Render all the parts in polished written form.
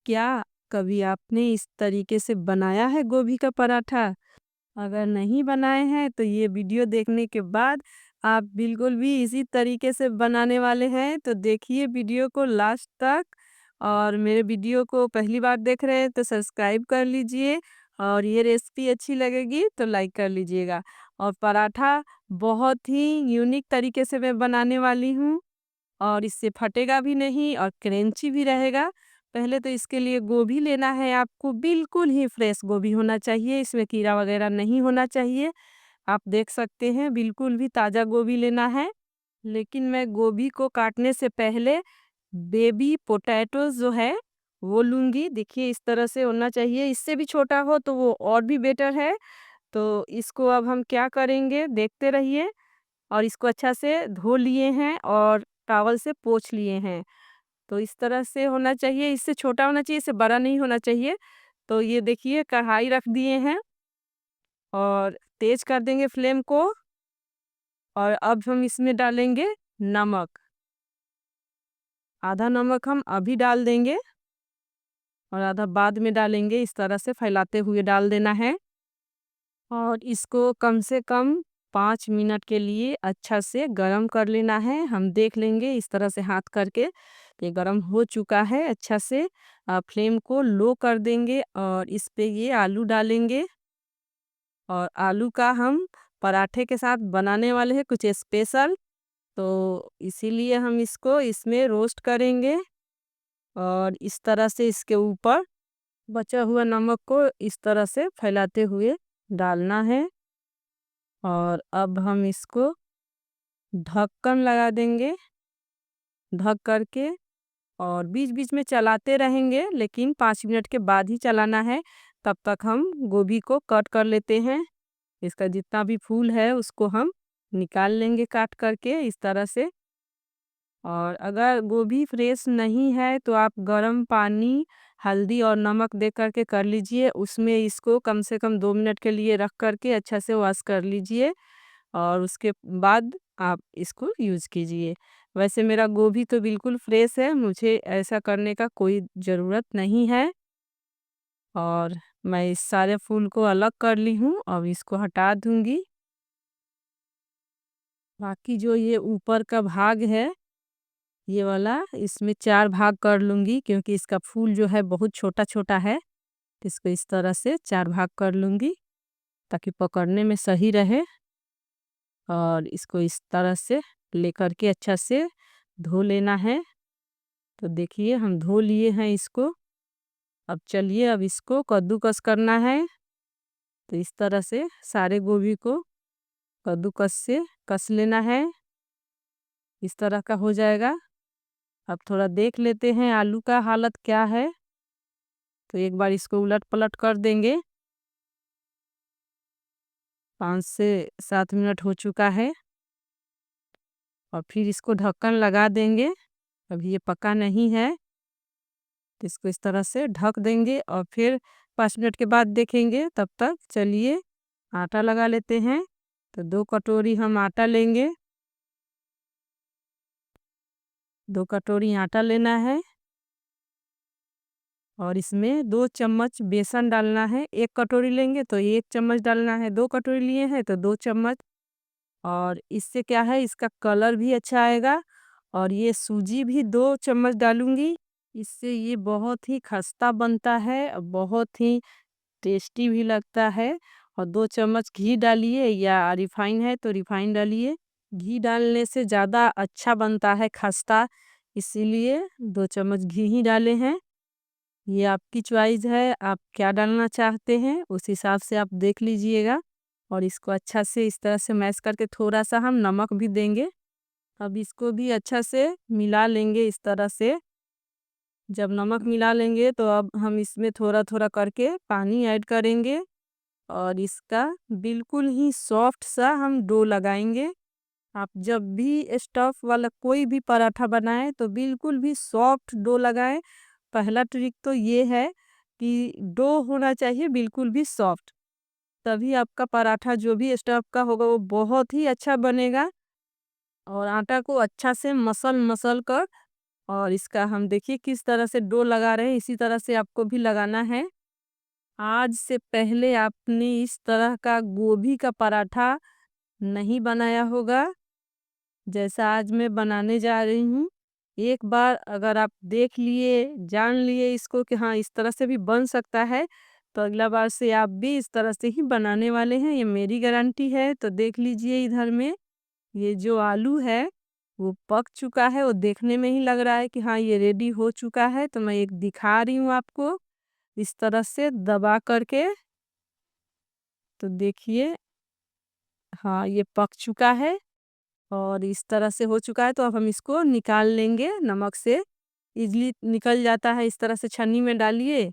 क्या कभी आपने इस तरीके से बनाया है गोभी का पराठा? अगर नहीं बनाए हैं तो ये वीडियो देखने के बाद आप बिल्कुल भी इसी तरीके से बनाने वाले हैं, तो देखिए वीडियो को लास्ट तक। और मेरे वीडियो को पहली बार देख रहे हैं तो सब्सक्राइब कर लीजिए, और ये रेसिपी अच्छी लगेगी तो लाइक कर लीजिएगा। और पराठा बहुत ही यूनिक तरीके से मैं बनाने वाली हूँ, और इससे फटेगा भी नहीं और क्रंची भी रहेगा। पहले तो इसके लिए गोभी लेना है आपको, बिल्कुल ही फ्रेश गोभी होना चाहिए, इसमें कीड़ा वगैरह नहीं होना चाहिए। आप देख सकते हैं बिल्कुल भी ताज़ा गोभी लेना है। लेकिन मैं गोभी को काटने से पहले बेबी पोटैटोज़ जो है वो लूँगी। देखिए इस तरह से होना चाहिए, इससे भी छोटा हो तो वो और भी बेटर है। तो इसको अब हम क्या करेंगे देखते रहिए। और इसको अच्छा से धो लिए हैं और टॉवल से पोंछ लिए हैं। तो इस तरह से होना चाहिए, इससे छोटा होना चाहिए, इससे बड़ा नहीं होना चाहिए। तो ये देखिए कढ़ाई रख दिए हैं और तेज़ कर देंगे फ्लेम को। और अब हम इसमें डालेंगे नमक। आधा नमक हम अभी डाल देंगे और आधा बाद में डालेंगे, इस तरह से फैलाते हुए डाल देना है। और इसको कम से कम 5 मिनट के लिए अच्छा से गरम कर लेना है। हम देख लेंगे इस तरह से हाथ करके, ये गरम हो चुका है अच्छा से। फ्लेम को लो कर देंगे और इस पे ये आलू डालेंगे। और आलू का हम पराठे के साथ बनाने वाले हैं कुछ स्पेशल, तो इसीलिए हम इसको इसमें रोस्ट करेंगे। और इस तरह से इसके ऊपर बचा हुआ नमक को इस तरह से फैलाते हुए डालना है। और अब हम इसको ढक्कन लगा देंगे, ढक कर के। और बीच-बीच में चलाते रहेंगे, लेकिन 5 मिनट के बाद ही चलाना है। तब तक हम गोभी को कट कर लेते हैं। इसका जितना भी फूल है उसको हम निकाल लेंगे काट करके इस तरह से। और अगर गोभी फ्रेश नहीं है तो आप गर्म पानी, हल्दी और नमक दे कर के कर लीजिए। उसमें इसको कम से कम 2 मिनट के लिए रख कर के अच्छा से वॉश कर लीजिए, और उसके बाद आप इसको यूज़ कीजिए। वैसे मेरा गोभी तो बिल्कुल फ्रेश है, मुझे ऐसा करने का कोई ज़रूरत नहीं है। और मैं इस सारे फूल को अलग कर ली हूँ, अब इसको हटा दूँगी। बाकी जो ये ऊपर का भाग है, ये वाला, इसमें 4 भाग कर लूँगी क्योंकि इसका फूल जो है बहुत छोटा-छोटा है। तो इसको इस तरह से 4 भाग कर लूँगी ताकि पकड़ने में सही रहे। और इसको इस तरह से लेकर के अच्छा से धो लेना है। तो देखिए हम धो लिए हैं इसको। अब चलिए अब इसको कद्दूकस करना है। तो इस तरह से सारे गोभी को कद्दूकस से कस लेना है। इस तरह का हो जाएगा। अब थोड़ा देख लेते हैं आलू का हालत क्या है। तो एक बार इसको उलट-पलट कर देंगे। 5 से 7 मिनट हो चुका है और फिर इसको ढक्कन लगा देंगे। अभी ये पका नहीं है, तो इसको इस तरह से ढक देंगे और फिर 5 मिनट के बाद देखेंगे। तब तक चलिए आटा लगा लेते हैं। तो 2 कटोरी हम आटा लेंगे, 2 कटोरी आटा लेना है। और इसमें 2 चम्मच बेसन डालना है। 1 कटोरी लेंगे तो 1 चम्मच डालना है, 2 कटोरी लिए हैं तो 2 चम्मच। और इससे क्या है, इसका कलर भी अच्छा आएगा। और ये सूजी भी 2 चम्मच डालूँगी, इससे ये बहुत ही खस्ता बनता है, बहुत ही टेस्टी भी लगता है। और 2 चम्मच घी डालिए, या रिफाइन है तो रिफाइन डालिए। घी डालने से ज़्यादा अच्छा बनता है खस्ता, इसीलिए 2 चम्मच घी ही डाले हैं। ये आपकी चॉइस है, आप क्या डालना चाहते हैं उस हिसाब से आप देख लीजिएगा। और इसको अच्छा से इस तरह से मैश करके थोड़ा-सा हम नमक भी देंगे। अब इसको भी अच्छा से मिला लेंगे इस तरह से। जब नमक मिला लेंगे तो अब हम इसमें थोड़ा-थोड़ा करके पानी ऐड करेंगे और इसका बिल्कुल ही सॉफ्ट सा हम डो लगाएँगे। आप जब भी स्टफ़ वाला कोई भी पराठा बनाएँ तो बिल्कुल भी सॉफ्ट डो लगाएँ। पहला ट्रिक तो ये है कि डो होना चाहिए बिल्कुल भी सॉफ्ट, तभी आपका पराठा जो भी स्टफ़ का होगा वो बहुत ही अच्छा बनेगा। और आटा को अच्छा से मसल-मसल कर और इसका हम देखिए किस तरह से डो लगा रहे हैं, इसी तरह से आपको भी लगाना है। आज से पहले आपने इस तरह का गोभी का पराठा नहीं बनाया होगा, जैसा आज मैं बनाने जा रही हूँ। एक बार अगर आप देख लिए, जान लिए इसको कि हाँ, इस तरह से भी बन सकता है, तो अगला बार से आप भी इस तरह से ही बनाने वाले हैं, ये मेरी गारंटी है। तो देख लीजिए इधर में, ये जो आलू है, वो पक चुका है, वो देखने में ही लग रहा है कि हाँ, ये रेडी हो चुका है। तो मैं एक दिखा रही हूँ आपको, इस तरह से दबा करके। तो देखिए, हाँ, ये पक चुका है और इस तरह से हो चुका है। तो अब हम इसको निकाल लेंगे नमक से, इजली निकल जाता है। इस तरह से छन्नी में डालिए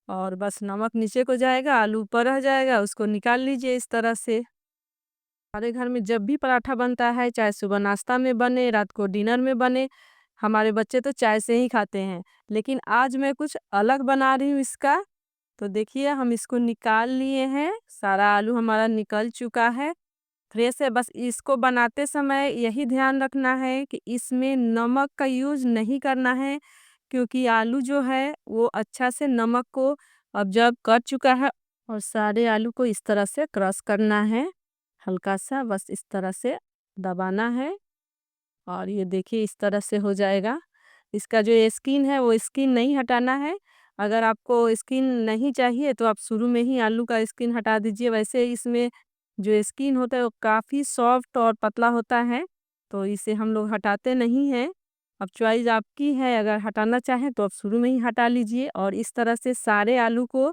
और बस नमक नीचे को जाएगा, आलू ऊपर रह जाएगा, उसको निकाल लीजिए इस तरह से। हमारे घर में जब भी पराठा बनता है, चाहे सुबह नाश्ता में बने, रात को डिनर में बने, हमारे बच्चे तो चाय से ही खाते हैं। लेकिन आज मैं कुछ अलग बना रही हूँ इसका। तो देखिए, हम इसको निकाल लिए हैं, सारा आलू हमारा निकल चुका है, फ्रेश है। बस इसको बनाते समय यही ध्यान रखना है कि इसमें नमक का यूज़ नहीं करना है, क्योंकि आलू जो है वो अच्छा से नमक को ऑब्जर्व कर चुका है। और सारे आलू को इस तरह से क्रश करना है, हल्का सा बस इस तरह से दबाना है और ये देखिए इस तरह से हो जाएगा। इसका जो ये स्किन है वो स्किन नहीं हटाना है। अगर आपको स्किन नहीं चाहिए तो आप शुरू में ही आलू का स्किन हटा दीजिए। वैसे इसमें जो स्किन होता है वो काफ़ी सॉफ्ट और पतला होता है, तो इसे हम लोग हटाते नहीं हैं। अब चॉइस आपकी है, अगर हटाना चाहें तो आप शुरू में ही हटा लीजिए। और इस तरह से सारे आलू को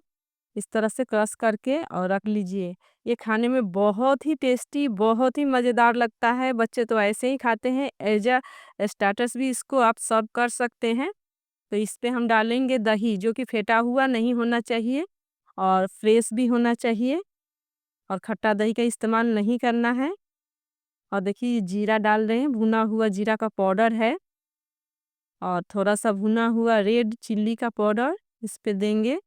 इस तरह से क्रश करके और रख लीजिए। ये खाने में बहुत ही टेस्टी, बहुत ही मज़ेदार लगता है। बच्चे तो ऐसे ही खाते हैं, एज़ अ स्टार्टर्स भी इसको आप सर्व कर सकते हैं। तो इस पे हम डालेंगे दही, जो कि फेटा हुआ नहीं होना चाहिए और फ्रेश भी होना चाहिए, और खट्टा दही का इस्तेमाल नहीं करना है। और देखिए ये जीरा डाल रहे हैं, भुना हुआ जीरा का पाउडर है, और थोड़ा-सा भुना हुआ रेड चिल्ली का पाउडर इस पे देंगे।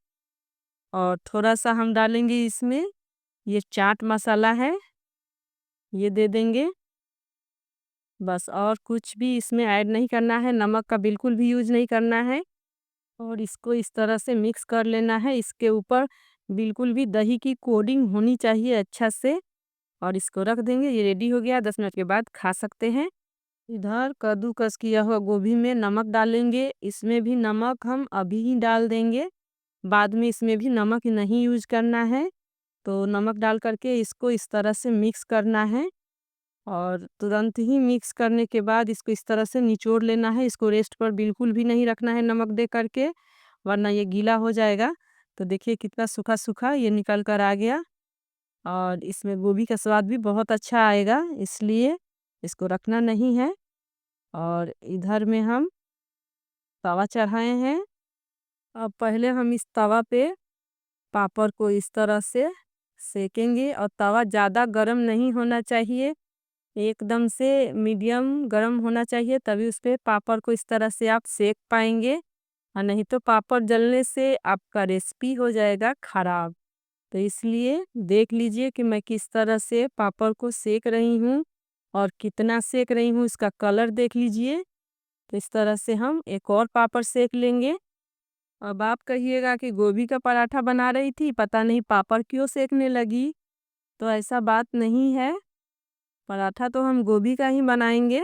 और थोड़ा-सा हम डालेंगे इसमें, ये चाट मसाला है, ये दे देंगे। बस और कुछ भी इसमें ऐड नहीं करना है, नमक का बिल्कुल भी यूज़ नहीं करना है। और इसको इस तरह से मिक्स कर लेना है। इसके ऊपर बिल्कुल भी दही की कोटिंग होनी चाहिए अच्छा से, और इसको रख देंगे। ये रेडी हो गया, 10 मिनट के बाद खा सकते हैं। इधर कद्दूकस किया हुआ गोभी में नमक डालेंगे, इसमें भी नमक हम अभी ही डाल देंगे, बाद में इसमें भी नमक नहीं यूज़ करना है। तो नमक डाल करके इसको इस तरह से मिक्स करना है, और तुरंत ही मिक्स करने के बाद इसको इस तरह से निचोड़ लेना है। इसको रेस्ट पर बिल्कुल भी नहीं रखना है नमक दे करके, वरना ये गीला हो जाएगा। तो देखिए कितना सूखा-सूखा ये निकल कर आ गया, और इसमें गोभी का स्वाद भी बहुत अच्छा आएगा, इसलिए इसको रखना नहीं है। और इधर में हम तवा चढ़ाए हैं। अब पहले हम इस तवा पे पापड़ को इस तरह से सेकेंगे, और तवा ज़्यादा गरम नहीं होना चाहिए, एकदम से मीडियम गरम होना चाहिए, तभी उस पे पापड़ को इस तरह से आप सेक पाएंगे। और नहीं तो पापड़ जलने से आपका रेसिपी हो जाएगा खराब। तो इसलिए देख लीजिए कि मैं किस तरह से पापड़ को सेक रही हूँ, और कितना सेक रही हूँ इसका कलर देख लीजिए। तो इस तरह से हम एक और पापड़ सेक लेंगे। अब आप कहिएगा कि गोभी का पराठा बना रही थी, पता नहीं पापड़ क्यों सेकने लगी। तो ऐसा बात नहीं है, पराठा तो हम गोभी का ही बनाएंगे।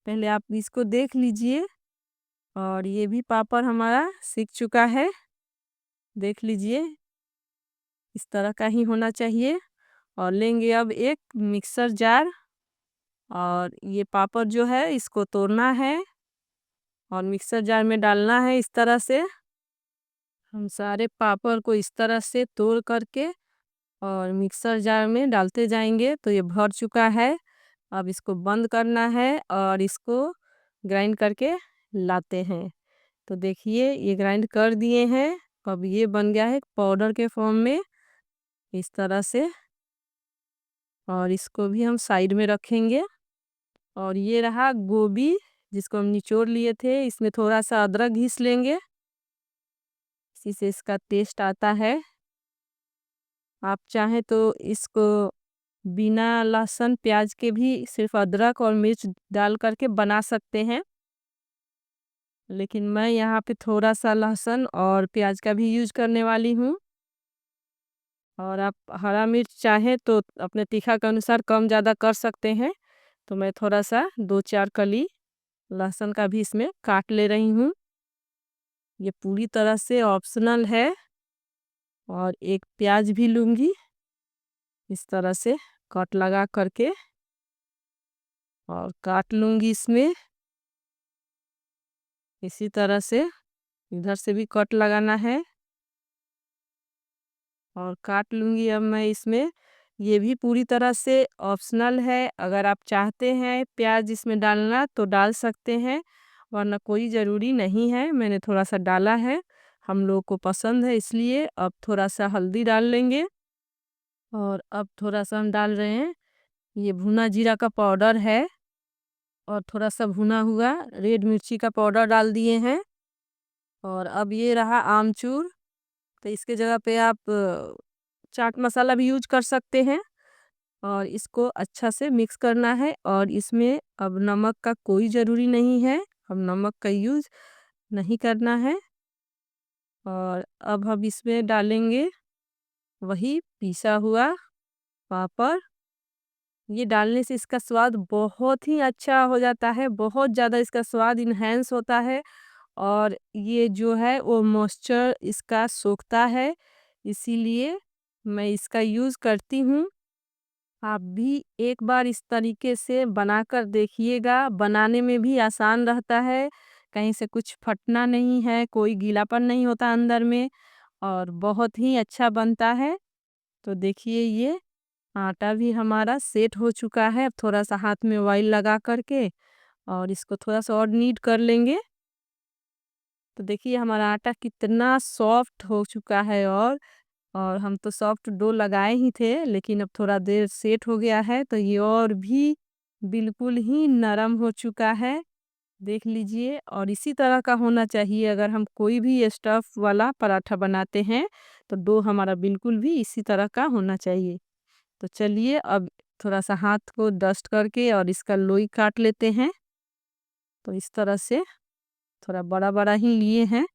पहले आप इसको देख लीजिए, और ये भी पापड़ हमारा सिक चुका है, देख लीजिए इस तरह का ही होना चाहिए। और लेंगे अब एक मिक्सर जार, और ये पापड़ जो है इसको तोड़ना है और मिक्सर जार में डालना है। इस तरह से हम सारे पापड़ को इस तरह से तोड़ करके और मिक्सर जार में डालते जाएंगे। तो ये भर चुका है, अब इसको बंद करना है और इसको ग्राइंड करके लाते हैं। तो देखिए ये ग्राइंड कर दिए हैं, अब ये बन गया है पाउडर के फॉर्म में इस तरह से। और इसको भी हम साइड में रखेंगे। और ये रहा गोभी, जिसको हम निचोड़ लिए थे, इसमें थोड़ा सा अदरक घिस लेंगे, इसी से इसका टेस्ट आता है। आप चाहें तो इसको बिना लहसुन प्याज के भी सिर्फ अदरक और मिर्च डाल करके बना सकते हैं। लेकिन मैं यहाँ पे थोड़ा सा लहसुन और प्याज का भी यूज करने वाली हूँ। और आप हरा मिर्च चाहें तो अपने तीखा के अनुसार कम ज़्यादा कर सकते हैं। तो मैं थोड़ा सा 2-4 कली लहसुन का भी इसमें काट ले रही हूँ। ये पूरी तरह से ऑप्शनल है। और एक प्याज भी लूँगी इस तरह से कट लगा करके और काट लूँगी इसमें। इसी तरह से इधर से भी कट लगाना है और काट लूँगी अब मैं इसमें। ये भी पूरी तरह से ऑप्शनल है, अगर आप चाहते हैं प्याज इसमें डालना तो डाल सकते हैं, वरना कोई ज़रूरी नहीं है। मैंने थोड़ा सा डाला है, हम लोग को पसंद है इसलिए। अब थोड़ा सा हल्दी डाल लेंगे और अब थोड़ा सा हम डाल रहे हैं ये भुना जीरा का पाउडर है और थोड़ा सा भुना हुआ रेड मिर्ची का पाउडर डाल दिए हैं। और अब ये रहा आमचूर, तो इसके जगह पे आप चाट मसाला भी यूज कर सकते हैं। और इसको अच्छा से मिक्स करना है और इसमें अब नमक का कोई ज़रूरी नहीं है, हम नमक का यूज़ नहीं करना है। और अब हम इसमें डालेंगे वही पिसा हुआ पापड़। ये डालने से इसका स्वाद बहुत ही अच्छा हो जाता है, बहुत ज़्यादा इसका स्वाद इन्हेंस होता है। और ये जो है वो मॉइस्चर इसका सोखता है, इसीलिए मैं इसका यूज़ करती हूँ। आप भी एक बार इस तरीके से बनाकर देखिएगा, बनाने में भी आसान रहता है, कहीं से कुछ फटना नहीं है, कोई गीलापन नहीं होता अंदर में और बहुत ही अच्छा बनता है। तो देखिए ये आटा भी हमारा सेट हो चुका है। अब थोड़ा सा हाथ में ऑयल लगा करके और इसको थोड़ा सा और नीड कर लेंगे। तो देखिए हमारा आटा कितना सॉफ्ट हो चुका है। और हम तो सॉफ्ट डो लगाए ही थे, लेकिन अब थोड़ा देर सेट हो गया है तो ये और भी बिल्कुल ही नरम हो चुका है। देख लीजिए, और इसी तरह का होना चाहिए अगर हम कोई भी स्टफ वाला पराठा बनाते हैं, तो डो हमारा बिल्कुल भी इसी तरह का होना चाहिए। तो चलिए अब थोड़ा सा हाथ को डस्ट करके और इसका लोई काट लेते हैं। तो इस तरह से थोड़ा बड़ा बड़ा ही लिए हैं,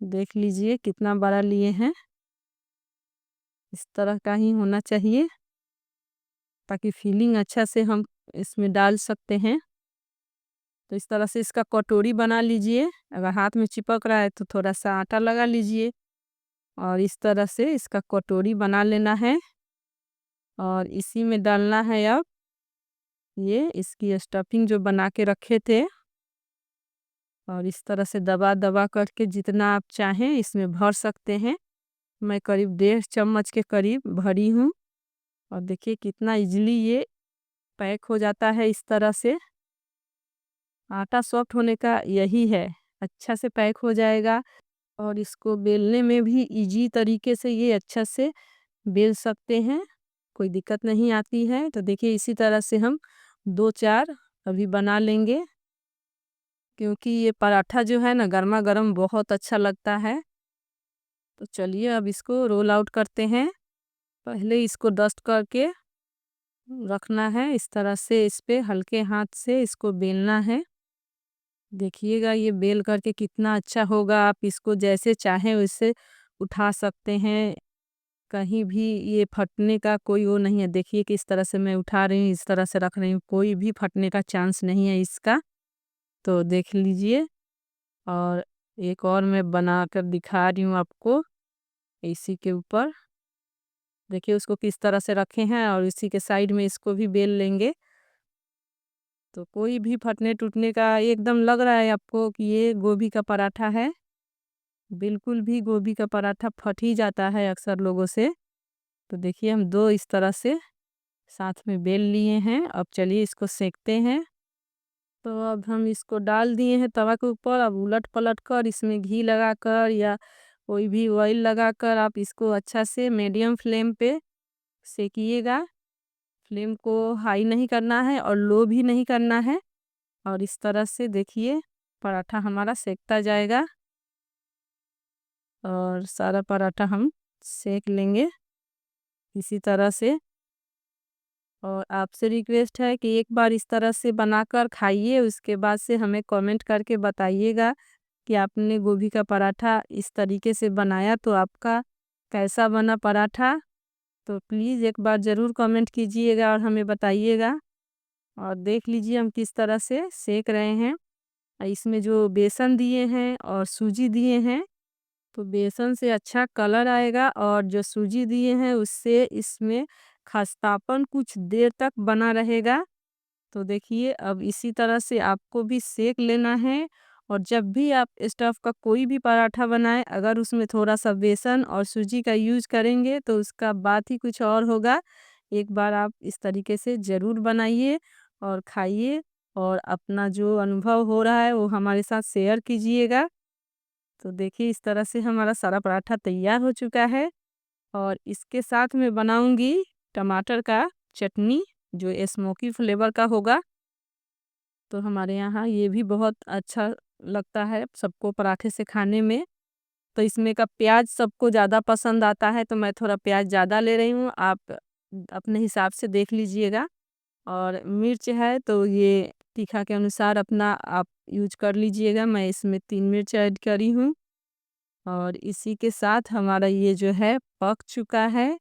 देख लीजिए कितना बड़ा लिए हैं। इस तरह का ही होना चाहिए ताकि फीलिंग अच्छा से हम इसमें डाल सकते हैं। तो इस तरह से इसका कटोरी बना लीजिए, अगर हाथ में चिपक रहा है तो थोड़ा सा आटा लगा लीजिए और इस तरह से इसका कटोरी बना लेना है। और इसी में डालना है अब ये इसकी स्टफिंग जो बना के रखे थे। और इस तरह से दबा दबा करके जितना आप चाहें इसमें भर सकते हैं। मैं करीब 1.5 चम्मच के करीब भरी हूँ। और देखिए कितना इजीली ये पैक हो जाता है इस तरह से। आटा सॉफ्ट होने का यही है, अच्छा से पैक हो जाएगा और इसको बेलने में भी इजी तरीके से ये अच्छा से बेल सकते हैं, कोई दिक्कत नहीं आती है। तो देखिए इसी तरह से हम 2-4 अभी बना लेंगे, क्योंकि ये पराठा जो है ना गर्मा गर्म बहुत अच्छा लगता है। तो चलिए अब इसको रोल आउट करते हैं। पहले इसको डस्ट करके रखना है, इस तरह से इस पे हल्के हाथ से इसको बेलना है। देखिएगा ये बेल करके कितना अच्छा होगा, आप इसको जैसे चाहें वैसे उठा सकते हैं, कहीं भी ये फटने का कोई वो नहीं है। देखिए कि इस तरह से मैं उठा रही हूँ, इस तरह से रख रही हूँ, कोई भी फटने का चांस नहीं है इसका। तो देख लीजिए। और एक और मैं बना कर दिखा रही हूँ आपको, इसी के ऊपर देखिए उसको किस तरह से रखे हैं और इसी के साइड में इसको भी बेल लेंगे। तो कोई भी फटने टूटने का एकदम लग रहा है आपको कि ये गोभी का पराठा है, बिल्कुल भी गोभी का पराठा फट ही जाता है अक्सर लोगों से। तो देखिए हम दो इस तरह से साथ में बेल लिए हैं, अब चलिए इसको सेकते हैं। तो अब हम इसको डाल दिए हैं तवा के ऊपर, अब उलट पलट कर इसमें घी लगाकर या कोई भी ऑयल लगाकर आप इसको अच्छा से मीडियम फ्लेम पे सेकिएगा। फ्लेम को हाई नहीं करना है और लो भी नहीं करना है। और इस तरह से देखिए पराठा हमारा सेकता जाएगा और सारा पराठा हम सेक लेंगे इसी तरह से। और आपसे रिक्वेस्ट है कि एक बार इस तरह से बनाकर खाइए, उसके बाद से हमें कमेंट करके बताइएगा कि आपने गोभी का पराठा इस तरीके से बनाया तो आपका कैसा बना पराठा। तो प्लीज़ एक बार ज़रूर कमेंट कीजिएगा और हमें बताइएगा। और देख लीजिए हम किस तरह से सेक रहे हैं। इसमें जो बेसन दिए हैं और सूजी दिए हैं, तो बेसन से अच्छा कलर आएगा और जो सूजी दिए हैं उससे इसमें खस्तापन कुछ देर तक बना रहेगा। तो देखिए अब इसी तरह से आपको भी सेक लेना है। और जब भी आप स्टफ़ का कोई भी पराठा बनाएं, अगर उसमें थोड़ा सा बेसन और सूजी का यूज़ करेंगे तो उसका बात ही कुछ और होगा। एक बार आप इस तरीके से ज़रूर बनाइए और खाइए और अपना जो अनुभव हो रहा है वो हमारे साथ शेयर कीजिएगा। तो देखिए इस तरह से हमारा सारा पराठा तैयार हो चुका है। और इसके साथ मैं बनाऊंगी टमाटर का चटनी, जो स्मोकी फ्लेवर का होगा। तो हमारे यहाँ ये भी बहुत अच्छा लगता है सबको पराठे से खाने में। तो इसमें का प्याज सबको ज़्यादा पसंद आता है, तो मैं थोड़ा प्याज ज़्यादा ले रही हूँ, आप अपने हिसाब से देख लीजिएगा। और मिर्च है तो ये तीखा के अनुसार अपना आप यूज कर लीजिएगा। मैं इसमें 3 मिर्च ऐड करी हूँ। और इसी के साथ हमारा ये जो है पक चुका है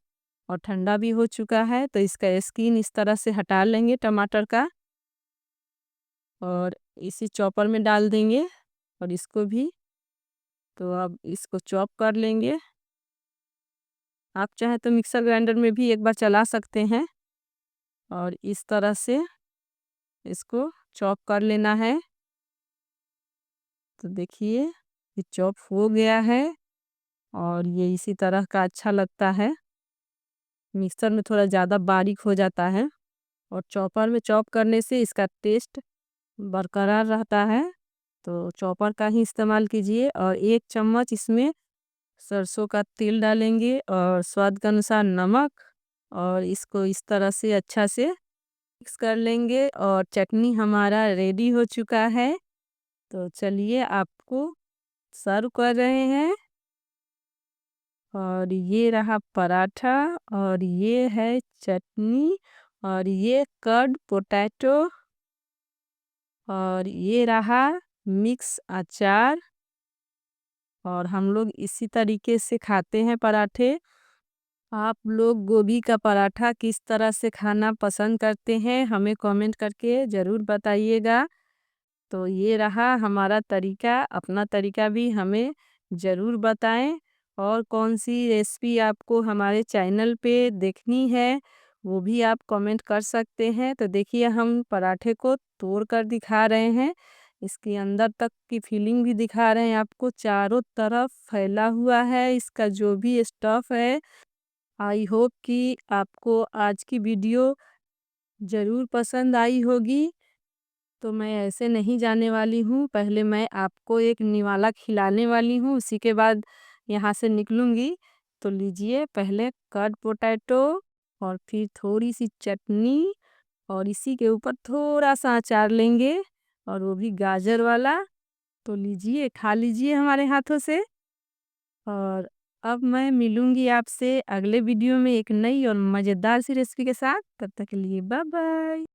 और ठंडा भी हो चुका है। तो इसका स्किन इस तरह से हटा लेंगे टमाटर का और इसी चॉपर में डाल देंगे। और इसको भी तो अब इसको चॉप कर लेंगे। आप चाहें तो मिक्सर ग्राइंडर में भी एक बार चला सकते हैं। और इस तरह से इसको चॉप कर लेना है। तो देखिए ये चॉप हो गया है और ये इसी तरह का अच्छा लगता है। मिक्सर में थोड़ा ज़्यादा बारीक हो जाता है और चॉपर में चॉप करने से इसका टेस्ट बरकरार रहता है। तो चॉपर का ही इस्तेमाल कीजिए। और 1 चम्मच इसमें सरसों का तेल डालेंगे और स्वाद के अनुसार नमक। और इसको इस तरह से अच्छा से मिक्स कर लेंगे और चटनी हमारा रेडी हो चुका है। तो चलिए आपको सर्व कर रहे हैं। और ये रहा पराठा और ये है चटनी और ये कर्ड पोटैटो और ये रहा मिक्स अचार। और हम लोग इसी तरीके से खाते हैं पराठे। आप लोग गोभी का पराठा किस तरह से खाना पसंद करते हैं, हमें कमेंट करके ज़रूर बताइएगा। तो ये रहा हमारा तरीका, अपना तरीका भी हमें ज़रूर बताएं। और कौन सी रेसिपी आपको हमारे चैनल पे देखनी है वो भी आप कमेंट कर सकते हैं। तो देखिए हम पराठे को तोड़ कर दिखा रहे हैं, इसके अंदर तक की फीलिंग भी दिखा रहे हैं आपको, चारों तरफ फैला हुआ है इसका जो भी स्टफ़ है। आई होप कि आपको आज की वीडियो ज़रूर पसंद आई होगी। तो मैं ऐसे नहीं जाने वाली हूँ, पहले मैं आपको एक निवाला खिलाने वाली हूँ, उसी के बाद यहाँ से निकलूँगी। तो लीजिए पहले कट पोटैटो और फिर थोड़ी सी चटनी और इसी के ऊपर थोड़ा सा अचार लेंगे और वो भी गाजर वाला। तो लीजिए खा लीजिए हमारे हाथों से। और अब मैं मिलूँगी आपसे अगले वीडियो में एक नई और मज़ेदार सी रेसिपी के साथ। तब तक के लिए बाय बाय।